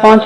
5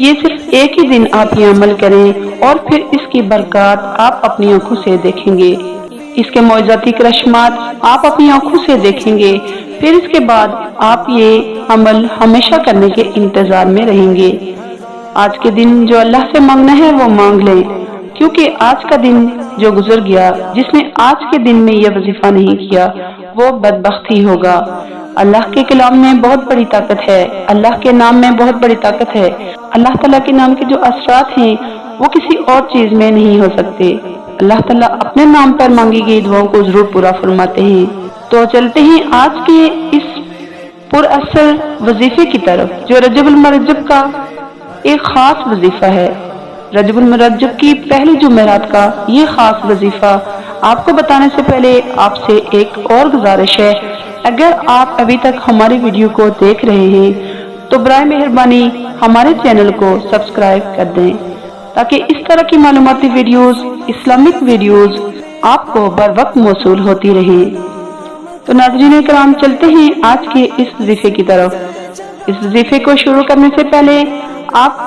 یہ صرف ایک ہی دن آپ یہ عمل کریں اور پھر اس کی برکات آپ اپنی آنکھوں سے دیکھیں گے، اس کے معجزاتی کرشمات آپ اپنی آنکھوں سے دیکھیں گے۔ پھر اس کے بعد آپ یہ عمل ہمیشہ کرنے کے انتظار میں رہیں گے۔ آج کے دن جو اللہ سے مانگنا ہے وہ مانگ لیں، کیونکہ آج کا دن جو گزر گیا، جس نے آج کے دن میں یہ وظیفہ نہیں کیا وہ بدبخت ہی ہوگا۔ اللہ کے کلام میں بہت بڑی طاقت ہے، اللہ کے نام میں بہت بڑی طاقت ہے۔ اللہ تعالیٰ کے نام کے جو اثرات ہیں وہ کسی اور چیز میں نہیں ہو سکتے۔ اللہ تعالیٰ اپنے نام پر مانگی گئی دعاؤں کو ضرور پورا فرماتے ہیں۔ تو چلتے ہیں آج کے اس پر اثر وظیفے کی طرف، جو رجب المرجب کا ایک خاص وظیفہ ہے۔ رجب المرجب کی پہلی جمعرات کا یہ خاص وظیفہ آپ کو بتانے سے پہلے آپ سے ایک اور گزارش ہے، اگر آپ ابھی تک ہماری ویڈیو کو دیکھ رہے ہیں تو برائے مہربانی ہمارے چینل کو سبسکرائب کر دیں تاکہ اس طرح کی معلوماتی ویڈیوز، اسلامک ویڈیوز آپ کو بر وقت موصول ہوتی رہیں۔ تو ناظرین کرام، چلتے ہیں آج کے اس وظیفے کی طرف۔ اس وظیفے کو شروع کرنے سے پہلے آپ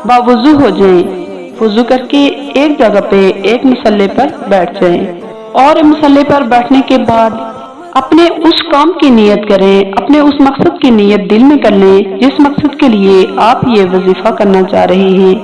باوضو ہو جائیں، وضو کر کے ایک جگہ پہ ایک مصلے پر بیٹھ جائیں، اور مصلے پر بیٹھنے کے بعد اپنے اس کام کی نیت کریں، اپنے اس مقصد کی نیت دل میں کر لیں جس مقصد کے لیے آپ یہ وظیفہ کرنا چاہ رہے ہیں۔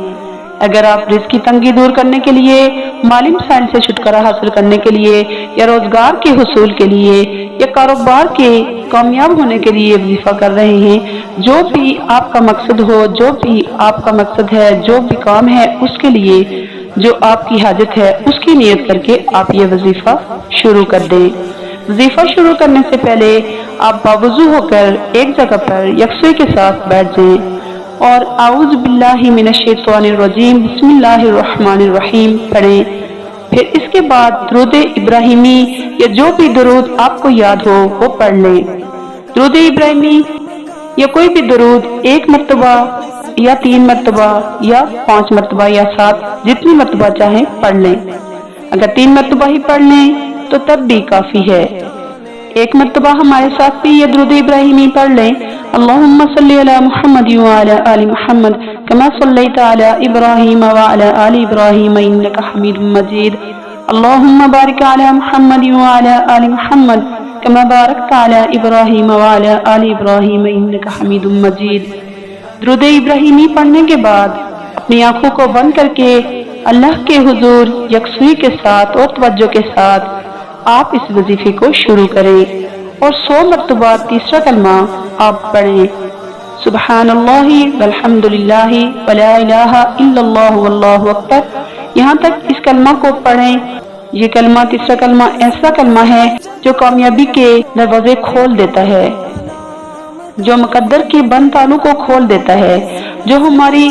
اگر آپ رزق کی تنگی دور کرنے کے لیے، مالی مسائل سے چھٹکارا حاصل کرنے کے لیے، یا روزگار کے حصول کے لیے، یا کاروبار کے کامیاب ہونے کے لیے وظیفہ کر رہے ہیں، جو بھی آپ کا مقصد ہو، جو بھی آپ کا مقصد ہے، جو بھی کام ہے، اس کے لیے جو آپ کی حاجت ہے اس کی نیت کر کے آپ یہ وظیفہ شروع کر دیں۔ وظیفہ شروع کرنے سے پہلے آپ باوضو ہو کر ایک جگہ پر یکسوئی کے ساتھ بیٹھ جائیں اور اعوذ باللہ من الشیطان الرجیم بسم اللہ الرحمن الرحیم پڑھیں۔ پھر اس کے بعد درود ابراہیمی یا جو بھی درود آپ کو یاد ہو وہ پڑھ لیں۔ درود ابراہیمی یا کوئی بھی درود ایک مرتبہ یا 3 مرتبہ یا 5 مرتبہ یا 7 جتنی مرتبہ چاہیں پڑھ لیں۔ اگر 3 مرتبہ ہی پڑھ لیں تو تب بھی کافی ہے۔ ایک مرتبہ ہمارے ساتھ بھی یہ درود ابراہیمی پڑھ لیں۔ اللہم صلی علی محمد وعلی آل محمد کما صلیت علی ابراہیم وعلی آل ابراہیم انک حمید مجید۔ اللہم بارک علی محمد وعلی آل محمد کما بارکت علی ابراہیم وعلی آل ابراہیم انک حمید مجید۔ درود ابراہیمی پڑھنے کے بعد اپنی آنکھوں کو بند کر کے اللہ کے حضور یکسوئی کے ساتھ اور توجہ کے ساتھ آپ اس وظیفے کو شروع کریں اور 100 مرتبہ تیسرا کلمہ آپ پڑھیں، سبحان اللہ والحمد للہ ولا الہ الا اللہ واللہ اکبر، یہاں تک اس کلمہ کو پڑھیں۔ یہ کلمہ، تیسرا کلمہ، ایسا کلمہ ہے جو کامیابی کے دروازے کھول دیتا ہے، جو مقدر کے بند تالوں کو کھول دیتا ہے، جو ہماری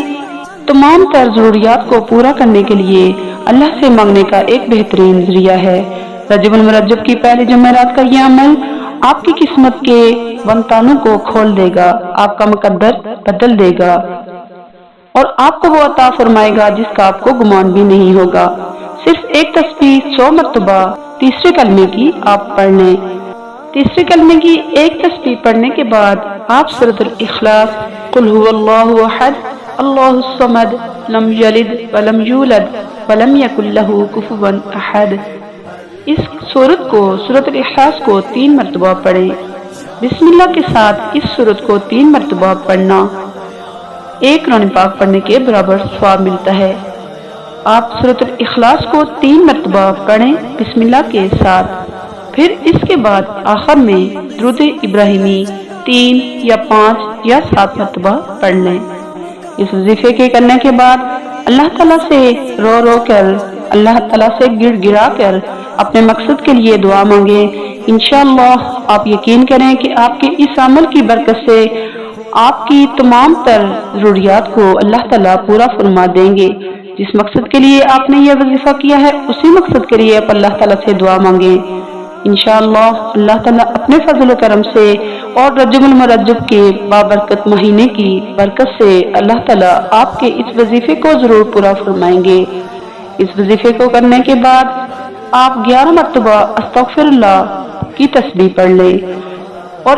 تمام تر ضروریات کو پورا کرنے کے لیے اللہ سے مانگنے کا ایک بہترین ذریعہ ہے۔ رجب المرجب کی پہلی جمعرات کا یہ عمل آپ کی قسمت کے بند تالوں کو کھول دے گا، آپ کا مقدر بدل دے گا اور آپ کو وہ عطا فرمائے گا جس کا آپ کو گمان بھی نہیں ہوگا۔ صرف ایک تسبیح 100 مرتبہ تیسرے کلمے کی آپ پڑھ لیں۔ تیسرے کلمے کی ایک تسبیح پڑھنے کے بعد آپ سورۃ الاخلاص، قل هو اللہ احد اللہ الصمد لم یلد ولم یولد ولم یکن لہ کفوا احد، اس سورت کو، سورۃ الاخلاص کو 3 مرتبہ پڑھیں۔ بسم اللہ کے ساتھ اس سورت کو 3 مرتبہ پڑھنا ایک قرآن پاک پڑھنے کے برابر ثواب ملتا ہے۔ آپ سورۃ الاخلاص کو 3 مرتبہ پڑھیں بسم اللہ کے ساتھ، پھر اس کے بعد آخر میں درود ابراہیمی 3 یا 5 یا 7 مرتبہ پڑھ لیں۔ اس وظیفے کے کرنے کے بعد اللہ تعالیٰ سے رو رو کر، اللہ تعالیٰ سے گڑ گڑا کر اپنے مقصد کے لیے دعا مانگیں۔ انشاءاللہ آپ یقین کریں کہ آپ کے اس عمل کی برکت سے آپ کی تمام تر ضروریات کو اللہ تعالیٰ پورا فرما دیں گے۔ جس مقصد کے لیے آپ نے یہ وظیفہ کیا ہے اسی مقصد کے لیے آپ اللہ تعالیٰ سے دعا مانگیں۔ انشاءاللہ اللہ تعالیٰ اپنے فضل و کرم سے اور رجب المرجب کے بابرکت مہینے کی برکت سے اللہ تعالیٰ آپ کے اس وظیفے کو ضرور پورا فرمائیں گے۔ اس وظیفے کو کرنے کے بعد آپ 11 مرتبہ استغفر اللہ کی تسبیح پڑھ لیں۔ اور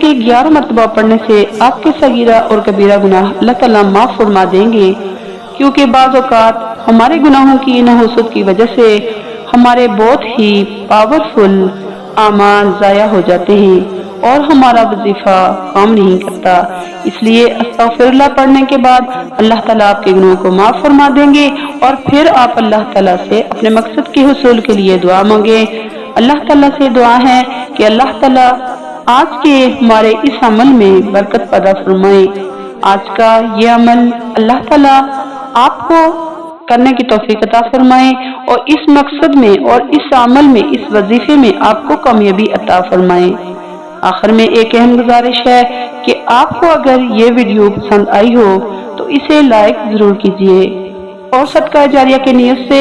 کے 11 مرتبہ پڑھنے سے آپ کے صغیرہ اور کبیرہ گناہ اللہ تعالیٰ معاف فرما دیں گے، کیونکہ بعض اوقات ہمارے گناہوں کی نحوست کی وجہ سے ہمارے بہت ہی پاورفل اعمال ضائع ہو جاتے ہیں اور ہمارا وظیفہ کام نہیں کرتا۔ اس لیے استغفراللہ پڑھنے کے بعد اللہ تعالیٰ آپ کے گناہوں کو معاف فرما دیں گے، اور پھر آپ اللہ تعالیٰ سے اپنے مقصد کے حصول کے لیے دعا مانگیں۔ اللہ تعالیٰ سے دعا ہے کہ اللہ تعالیٰ آج کے ہمارے اس عمل میں برکت پیدا فرمائے۔ آج کا یہ عمل اللہ تعالیٰ آپ کو کرنے کی توفیق عطا فرمائے، اور اس مقصد میں اور اس عمل میں، اس وظیفے میں آپ کو کامیابی عطا فرمائے۔ آخر میں ایک اہم گزارش ہے کہ آپ کو اگر یہ ویڈیو پسند آئی ہو تو اسے لائک ضرور کیجیے، اور صدقہ جاریہ کے نیت سے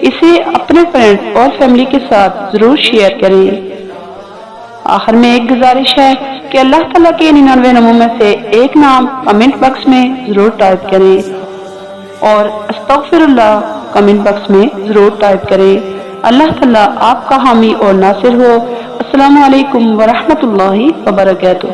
اسے اپنے فرینڈ اور فیملی کے ساتھ ضرور شیئر کریں۔ آخر میں ایک گزارش ہے کہ اللہ تعالیٰ کے 99 ناموں میں سے ایک نام کمنٹ باکس میں ضرور ٹائپ کریں، اور استغفراللہ کمنٹ باکس میں ضرور ٹائپ کریں۔ اللہ تعالیٰ آپ کا حامی اور ناصر ہو۔ السلام علیکم ورحمۃ اللہ وبرکاتہ۔